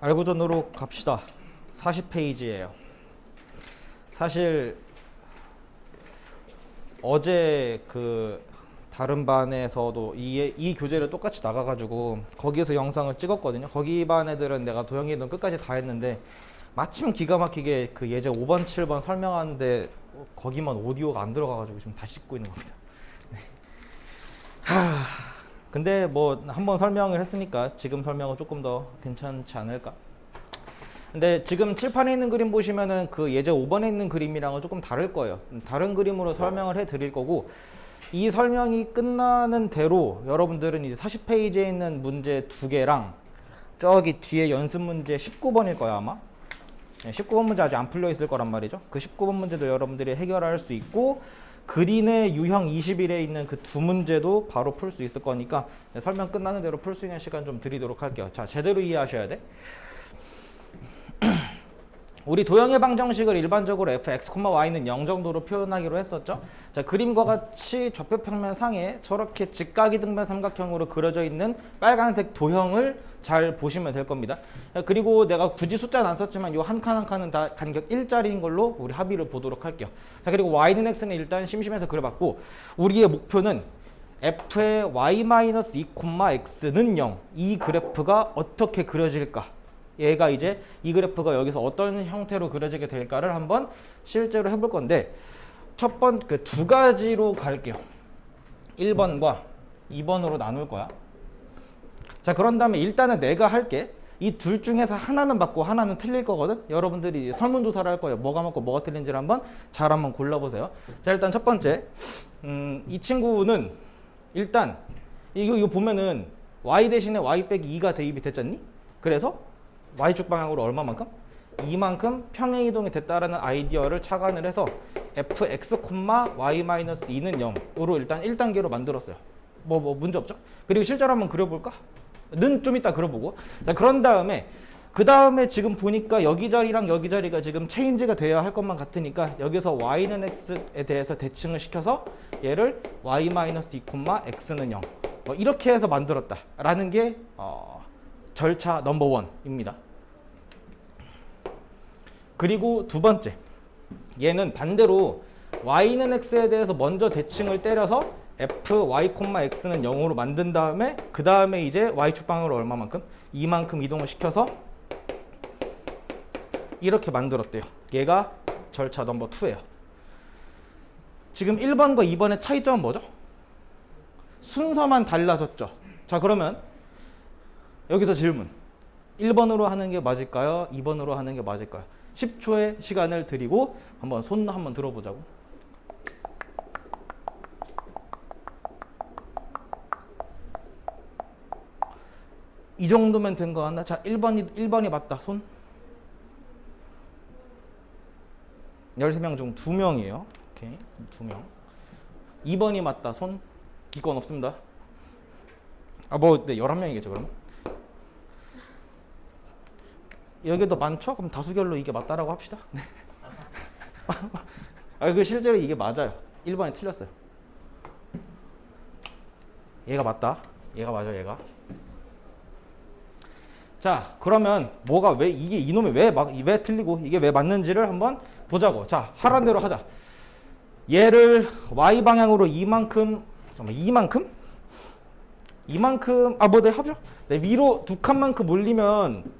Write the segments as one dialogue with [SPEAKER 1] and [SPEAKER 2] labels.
[SPEAKER 1] 알고전으로 갑시다. 40페이지예요. 사실 어제 그 다른 반에서도 이 교재를 똑같이 나가가지고 거기에서 영상을 찍었거든요. 거기 반 애들은 내가 도형이든 끝까지 다 했는데 마침 기가 막히게 그 예제 5번, 7번 설명하는데 거기만 오디오가 안 들어가가지고 지금 다시 찍고 있는 겁니다. 네. 근데 뭐 한번 설명을 했으니까 지금 설명은 조금 더 괜찮지 않을까? 근데 지금 칠판에 있는 그림 보시면은 그 예제 5번에 있는 그림이랑은 조금 다를 거예요. 다른 그림으로 설명을 해 드릴 거고, 이 설명이 끝나는 대로 여러분들은 이제 40페이지에 있는 문제 2개랑 저기 뒤에 연습 문제 19번일 거야 아마. 19번 문제 아직 안 풀려 있을 거란 말이죠. 그 19번 문제도 여러분들이 해결할 수 있고, 그린의 유형 21에 있는 그 두 문제도 바로 풀 수 있을 거니까 설명 끝나는 대로 풀 수 있는 시간 좀 드리도록 할게요. 자, 제대로 이해하셔야 돼. 우리 도형의 방정식을 일반적으로 fx,y는 0 정도로 표현하기로 했었죠. 자, 그림과 같이 좌표평면 상에 저렇게 직각이등변 삼각형으로 그려져 있는 빨간색 도형을 잘 보시면 될 겁니다. 그리고 내가 굳이 숫자는 안 썼지만 이 한 칸 한 칸은 다 간격 1짜리인 걸로 우리 합의를 보도록 할게요. 자, 그리고 y는 x는 일단 심심해서 그려봤고, 우리의 목표는 f의 y-2,x는 0, 이 그래프가 어떻게 그려질까? 얘가 이제 이 그래프가 여기서 어떤 형태로 그려지게 될까를 한번 실제로 해볼 건데, 그 두 가지로 갈게요. 1번과 2번으로 나눌 거야. 자, 그런 다음에 일단은 내가 할게. 이 둘 중에서 하나는 맞고 하나는 틀릴 거거든. 여러분들이 설문조사를 할 거예요. 뭐가 맞고 뭐가 틀린지를 한번 잘 한번 골라보세요. 자, 일단 첫 번째, 이 친구는 일단 이거 보면은 y 대신에 y 빼기 2가 대입이 됐잖니? 그래서 y축 방향으로 얼마만큼? 이만큼 평행 이동이 됐다라는 아이디어를 착안을 해서 fx, y-2는 0으로 일단 1단계로 만들었어요. 뭐 문제 없죠? 그리고 실제로 한번 그려볼까? 는 좀 이따 그려보고. 자, 그런 다음에 그 다음에 지금 보니까 여기 자리랑 여기 자리가 지금 체인지가 돼야 할 것만 같으니까 여기서 y는 x에 대해서 대칭을 시켜서 얘를 y-2, x는 0 뭐 이렇게 해서 만들었다라는 게 절차 넘버 1입니다. 그리고 두 번째, 얘는 반대로 y는 x에 대해서 먼저 대칭을 때려서 fy, x는 0으로 만든 다음에 그 다음에 이제 y축 방향으로 얼마만큼? 이만큼 이동을 시켜서 이렇게 만들었대요. 얘가 절차 넘버 2예요. 지금 1번과 2번의 차이점은 뭐죠? 순서만 달라졌죠. 자, 그러면 여기서 질문. 1번으로 하는 게 맞을까요? 2번으로 하는 게 맞을까요? 10초의 시간을 드리고 한번 손 한번 들어보자고. 이 정도면 된 거 같나? 자, 1번이 맞다. 손. 13명 중 2명이에요. 오케이. 2명. 2번이 맞다. 손. 기권 없습니다. 네, 11명이겠죠, 그러면? 여기도 많죠? 그럼 다수결로 이게 맞다라고 합시다. 네. 그 실제로 이게 맞아요. 1번이 틀렸어요. 얘가 맞다. 얘가 맞아, 얘가. 자, 그러면 뭐가 왜 이게 이놈이 왜 틀리고 이게 왜 맞는지를 한번 보자고. 자, 하라는 대로 하자. 얘를 y 방향으로 이만큼 네, 합죠? 네, 위로 두 칸만큼 올리면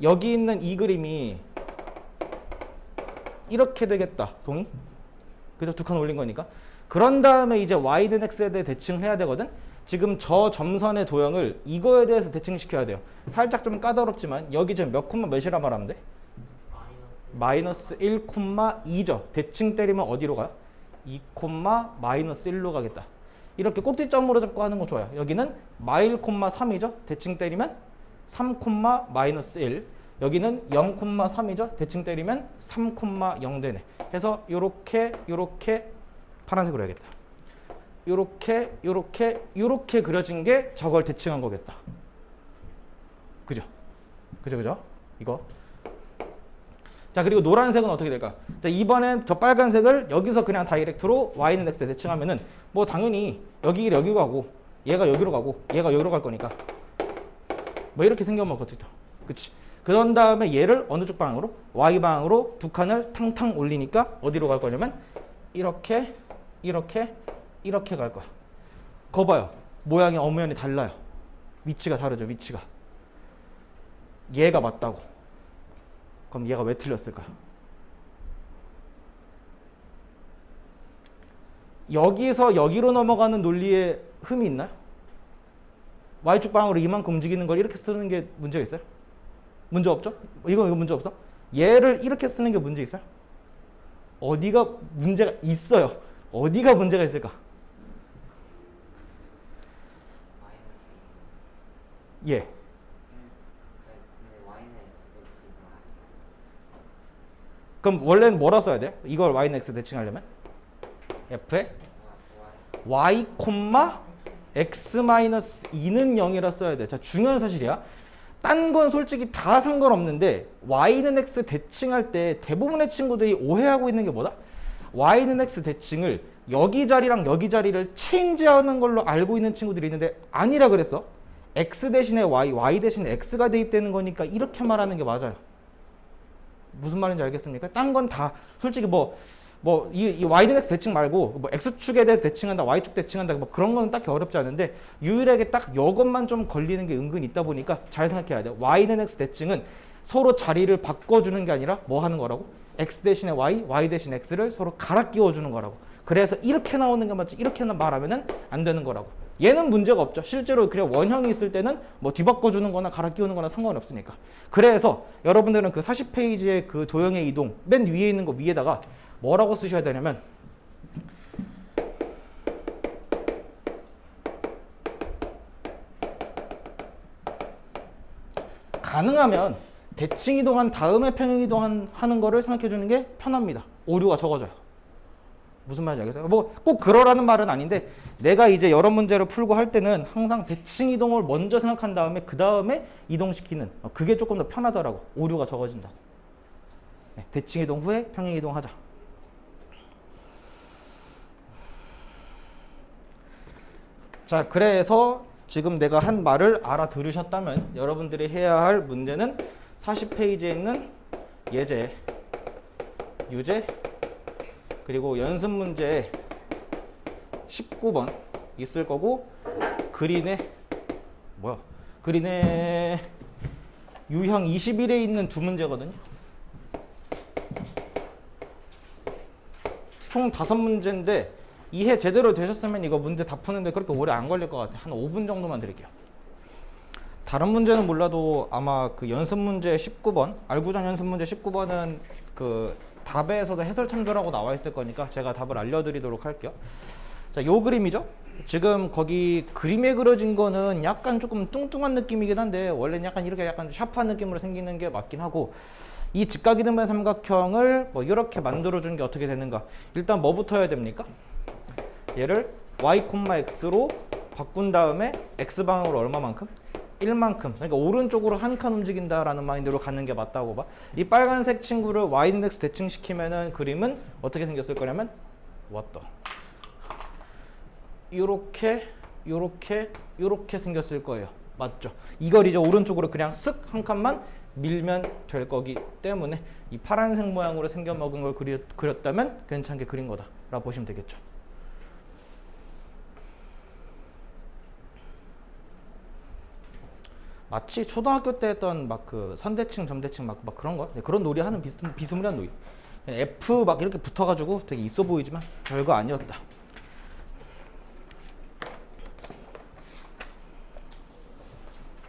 [SPEAKER 1] 여기 있는 이 그림이 이렇게 되겠다. 동의? 그죠? 두 칸 올린 거니까. 그런 다음에 이제 y는 x에 대해 대칭을 해야 되거든. 지금 저 점선의 도형을 이거에 대해서 대칭시켜야 돼요. 살짝 좀 까다롭지만 여기 지금 몇 콤마 몇이라 말하면 돼? 마이너스 1, 2죠. 대칭 때리면 어디로 가요? 2, 마이너스 1로 가겠다. 이렇게 꼭지점으로 잡고 하는 거 좋아요. 여기는 마일, 3이죠. 대칭 때리면 3, 마이너스 1. 여기는 0, 3이죠. 대칭 때리면 3, 0 되네. 해서 요렇게 파란색으로 해야겠다. 요렇게 그려진 게 저걸 대칭한 거겠다. 그죠? 이거. 자, 그리고 노란색은 어떻게 될까? 자, 이번엔 저 빨간색을 여기서 그냥 다이렉트로 y는 x에 대칭하면은 뭐 당연히 여기로 가고 얘가 여기로 가고 얘가 여기로 갈 거니까 뭐 이렇게 생겨면 어떻게 돼? 그치? 그런 다음에 얘를 어느 쪽 방향으로? Y 방향으로 두 칸을 탕탕 올리니까 어디로 갈 거냐면 이렇게 이렇게 이렇게 갈 거야. 거 봐요. 모양이 엄연히 달라요. 위치가 다르죠. 위치가. 얘가 맞다고. 그럼 얘가 왜 틀렸을까요? 여기서 여기로 넘어가는 논리에 흠이 있나요? Y축 방향으로 이만큼 움직이는 걸 이렇게 쓰는 게 문제가 있어요? 문제 없죠? 이거 문제 없어? 얘를 이렇게 쓰는 게 문제 있어요? 어디가 문제가 있어요? 어디가 문제가 있을까? 예. 그럼 원래는 뭐라 써야 돼요? 이걸 y는 x 대칭하려면? f에 y, x-2는 0이라 써야 돼. 자, 중요한 사실이야. 딴 건 솔직히 다 상관없는데 y는 x 대칭할 때 대부분의 친구들이 오해하고 있는 게 뭐다? y는 x 대칭을 여기 자리랑 여기 자리를 체인지하는 걸로 알고 있는 친구들이 있는데 아니라 그랬어. x 대신에 y 대신에 x가 대입되는 거니까 이렇게 말하는 게 맞아요. 무슨 말인지 알겠습니까? 딴 건 다 솔직히 이 y는 x 대칭 말고 뭐 x축에 대해서 대칭한다, y축 대칭한다, 뭐 그런 거는 딱히 어렵지 않은데 유일하게 딱 이것만 좀 걸리는 게 은근 있다 보니까 잘 생각해야 돼요. y는 x 대칭은 서로 자리를 바꿔주는 게 아니라 뭐 하는 거라고? x 대신에 y 대신에 x를 서로 갈아 끼워주는 거라고. 그래서 이렇게 나오는 게 맞지 이렇게 말하면은 안 되는 거라고. 얘는 문제가 없죠. 실제로 그냥 원형이 있을 때는 뭐 뒤바꿔주는 거나 갈아 끼우는 거나 상관없으니까. 그래서 여러분들은 그 40페이지의 그 도형의 이동 맨 위에 있는 거 위에다가 뭐라고 쓰셔야 되냐면 가능하면 대칭 이동한 다음에 평행 이동하는 거를 생각해 주는 게 편합니다. 오류가 적어져요. 무슨 말인지 알겠어요? 뭐 꼭 그러라는 말은 아닌데 내가 이제 여러 문제를 풀고 할 때는 항상 대칭 이동을 먼저 생각한 다음에 그 다음에 이동시키는 그게 조금 더 편하더라고. 오류가 적어진다고. 네, 대칭 이동 후에 평행 이동하자. 자, 그래서 지금 내가 한 말을 알아들으셨다면 여러분들이 해야 할 문제는 40페이지에 있는 예제, 유제, 그리고 연습 문제 19번 있을 거고 그린의 유형 21에 있는 두 문제거든요. 총 5문제인데 이해 제대로 되셨으면 이거 문제 다 푸는데 그렇게 오래 안 걸릴 것 같아요. 한 5분 정도만 드릴게요. 다른 문제는 몰라도 아마 그 연습 문제 19번, 알구전 연습 문제 19번은 그 답에서도 해설 참조라고 나와 있을 거니까 제가 답을 알려드리도록 할게요. 자, 요 그림이죠? 지금 거기 그림에 그려진 거는 약간 조금 뚱뚱한 느낌이긴 한데 원래는 약간 이렇게 약간 샤프한 느낌으로 생기는 게 맞긴 하고 이 직각이등변 삼각형을 뭐 이렇게 만들어주는 게 어떻게 되는가? 일단 뭐부터 해야 됩니까? 얘를 y, x로 바꾼 다음에 x방향으로 얼마만큼? 1만큼. 그러니까 오른쪽으로 한 칸 움직인다라는 마인드로 가는 게 맞다고 봐. 이 빨간색 친구를 y는 x 대칭시키면은 그림은 어떻게 생겼을 거냐면 왔다. 요렇게 생겼을 거예요. 맞죠? 이걸 이제 오른쪽으로 그냥 쓱 한 칸만 밀면 될 거기 때문에 이 파란색 모양으로 생겨먹은 걸 그렸다면 괜찮게 그린 거다 라고 보시면 되겠죠. 마치 초등학교 때 했던 막 그 선대칭, 점대칭 막 그런 거, 그런 놀이 하는 비스무리한 놀이. F 막 이렇게 붙어가지고 되게 있어 보이지만 별거 아니었다.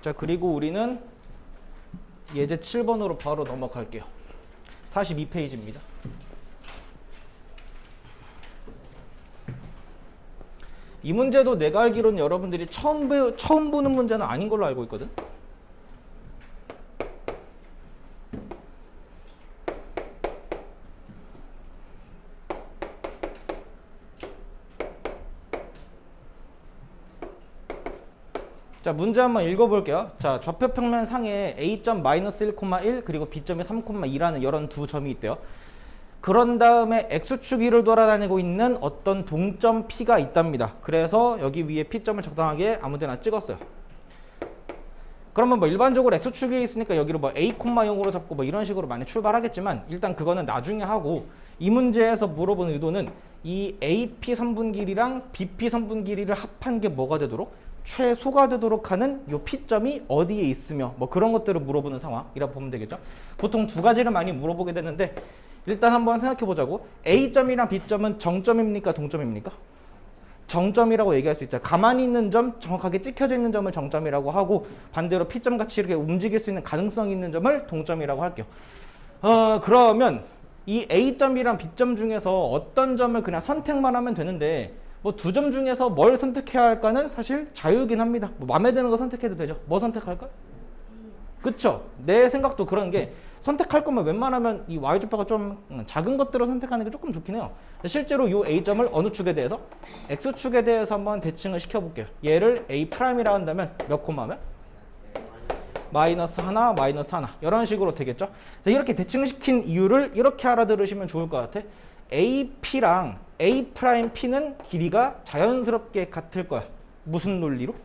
[SPEAKER 1] 자, 그리고 우리는 예제 7번으로 바로 넘어갈게요. 42페이지입니다. 이 문제도 내가 알기로는 여러분들이 처음 보는 문제는 아닌 걸로 알고 있거든. 자, 문제 한번 읽어볼게요. 자, 좌표평면 상에 A점 -1,1 그리고 B점이 3,2라는 이런 두 점이 있대요. 그런 다음에 X축 위를 돌아다니고 있는 어떤 동점 P가 있답니다. 그래서 여기 위에 P점을 적당하게 아무데나 찍었어요. 그러면 뭐 일반적으로 x축에 있으니까 여기를 뭐 a, 0으로 잡고 뭐 이런 식으로 많이 출발하겠지만 일단 그거는 나중에 하고 이 문제에서 물어본 의도는 이 AP 선분 길이랑 BP 선분 길이를 합한 게 뭐가 되도록 최소가 되도록 하는 요 P점이 어디에 있으며 뭐 그런 것들을 물어보는 상황이라고 보면 되겠죠. 보통 두 가지를 많이 물어보게 되는데 일단 한번 생각해 보자고. A점이랑 B점은 정점입니까? 동점입니까? 정점이라고 얘기할 수 있죠. 가만히 있는 점, 정확하게 찍혀져 있는 점을 정점이라고 하고 반대로 P점 같이 이렇게 움직일 수 있는 가능성이 있는 점을 동점이라고 할게요. 그러면 이 A점이랑 B점 중에서 어떤 점을 그냥 선택만 하면 되는데 뭐 두 점 중에서 뭘 선택해야 할까는 사실 자유이긴 합니다. 뭐 마음에 드는 거 선택해도 되죠. 뭐 선택할까? 그쵸? 내 생각도 그런 게 선택할 거면 웬만하면 이 y좌표가 좀 작은 것들을 선택하는 게 조금 좋긴 해요. 실제로 이 A점을 어느 축에 대해서? X축에 대해서 한번 대칭을 시켜볼게요. 얘를 A'이라 한다면 몇 콤마면? 마이너스 하나, 마이너스 하나 이런 식으로 되겠죠. 자, 이렇게 대칭시킨 이유를 이렇게 알아들으시면 좋을 것 같아. AP랑 A'P는 길이가 자연스럽게 같을 거야. 무슨 논리로?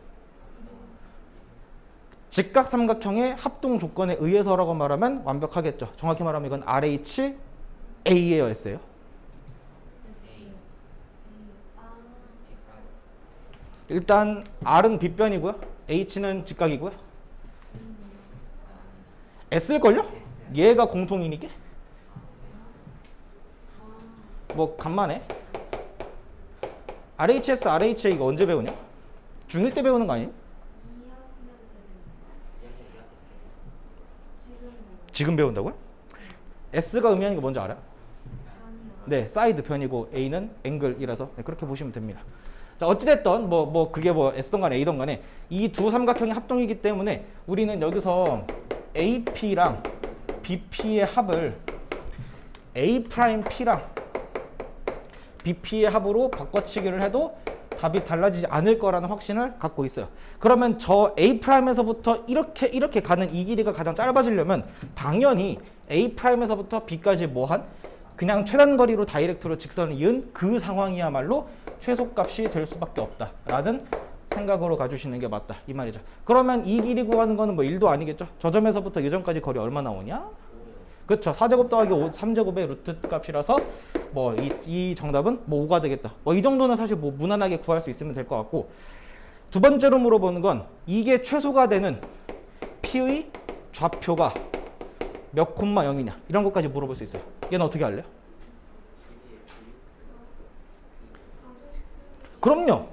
[SPEAKER 1] 직각삼각형의 합동 조건에 의해서라고 말하면 완벽하겠죠. 정확히 말하면 이건 RH A예요, S예요? 일단 R은 빗변이고요. H는 직각이고요. S일걸요? 얘가 공통이니까? 뭐 간만에 RHS, RHA 이거 언제 배우냐? 중1 때 배우는 거 아니에요? 지금 배운다고요? S가 의미하는 게 뭔지 알아요? 네, 사이드 편이고 A는 앵글이라서 네, 그렇게 보시면 됩니다. 자, 어찌됐든 그게 뭐 S던 간에 A던 간에 이 두 삼각형이 합동이기 때문에 우리는 여기서 AP랑 BP의 합을 A'P랑 BP의 합으로 바꿔치기를 해도 답이 달라지지 않을 거라는 확신을 갖고 있어요. 그러면 저 A'에서부터 이렇게 가는 이 길이가 가장 짧아지려면 당연히 A'에서부터 B까지 뭐한 그냥 최단 거리로 다이렉트로 직선을 이은 그 상황이야말로 최소값이 될 수밖에 없다라는 생각으로 가주시는 게 맞다 이 말이죠. 그러면 이 길이 구하는 거는 뭐 1도 아니겠죠. 저 점에서부터 이 점까지 거리 얼마 나오냐? 그렇죠. 4제곱 더하기 3제곱의 루트 값이라서 뭐 이 정답은 뭐 5가 되겠다. 뭐 이 정도는 사실 뭐 무난하게 구할 수 있으면 될 것 같고, 두 번째로 물어보는 건 이게 최소가 되는 P의 좌표가 몇 콤마 0이냐 이런 것까지 물어볼 수 있어요. 얘는 어떻게 할래요? 그럼요.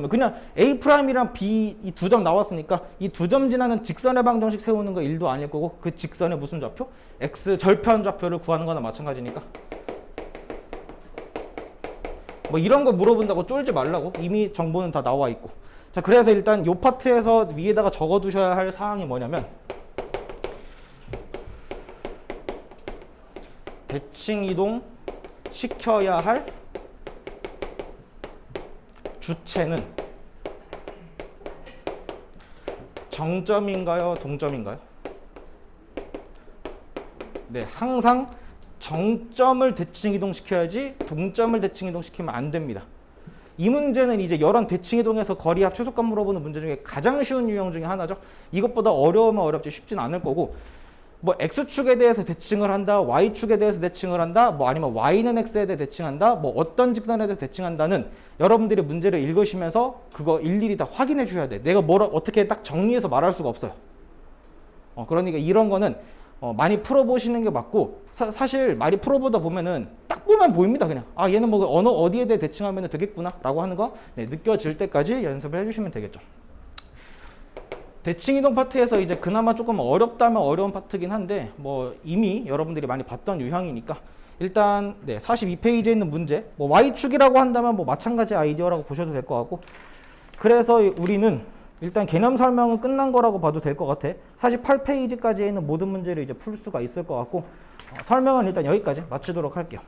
[SPEAKER 1] 그냥 A'이랑 B 이 두 점 나왔으니까 이 두 점 지나는 직선의 방정식 세우는 거 1도 아닐 거고 그 직선의 무슨 좌표? X 절편 좌표를 구하는 거나 마찬가지니까 뭐 이런 거 물어본다고 쫄지 말라고. 이미 정보는 다 나와 있고. 자, 그래서 일단 요 파트에서 위에다가 적어 두셔야 할 사항이 뭐냐면 대칭 이동 시켜야 할 주체는 정점인가요? 동점인가요? 네, 항상 정점을 대칭 이동시켜야지 동점을 대칭 이동시키면 안 됩니다. 이 문제는 이제 이런 대칭 이동에서 거리합 최소값 물어보는 문제 중에 가장 쉬운 유형 중에 하나죠. 이것보다 어려우면 어렵지 쉽진 않을 거고, 뭐 X축에 대해서 대칭을 한다, Y축에 대해서 대칭을 한다, 뭐 아니면 Y는 X에 대해 대칭한다, 뭐 어떤 직선에 대해서 대칭한다는 여러분들이 문제를 읽으시면서 그거 일일이 다 확인해 주셔야 돼. 내가 뭘 어떻게 딱 정리해서 말할 수가 없어요. 그러니까 이런 거는 많이 풀어보시는 게 맞고, 사실 많이 풀어보다 보면은 딱 보면 보입니다. 그냥 아, 얘는 뭐 어디에 대해 대칭하면 되겠구나 라고 하는 거 느껴질 때까지 연습을 해주시면 되겠죠. 대칭 이동 파트에서 이제 그나마 조금 어렵다면 어려운 파트긴 한데 뭐 이미 여러분들이 많이 봤던 유형이니까 일단 42페이지에 있는 문제, 뭐 Y축이라고 한다면 뭐 마찬가지 아이디어라고 보셔도 될 것 같고, 그래서 우리는 일단 개념 설명은 끝난 거라고 봐도 될 것 같아. 48페이지까지에 있는 모든 문제를 이제 풀 수가 있을 것 같고, 설명은 일단 여기까지 마치도록 할게요.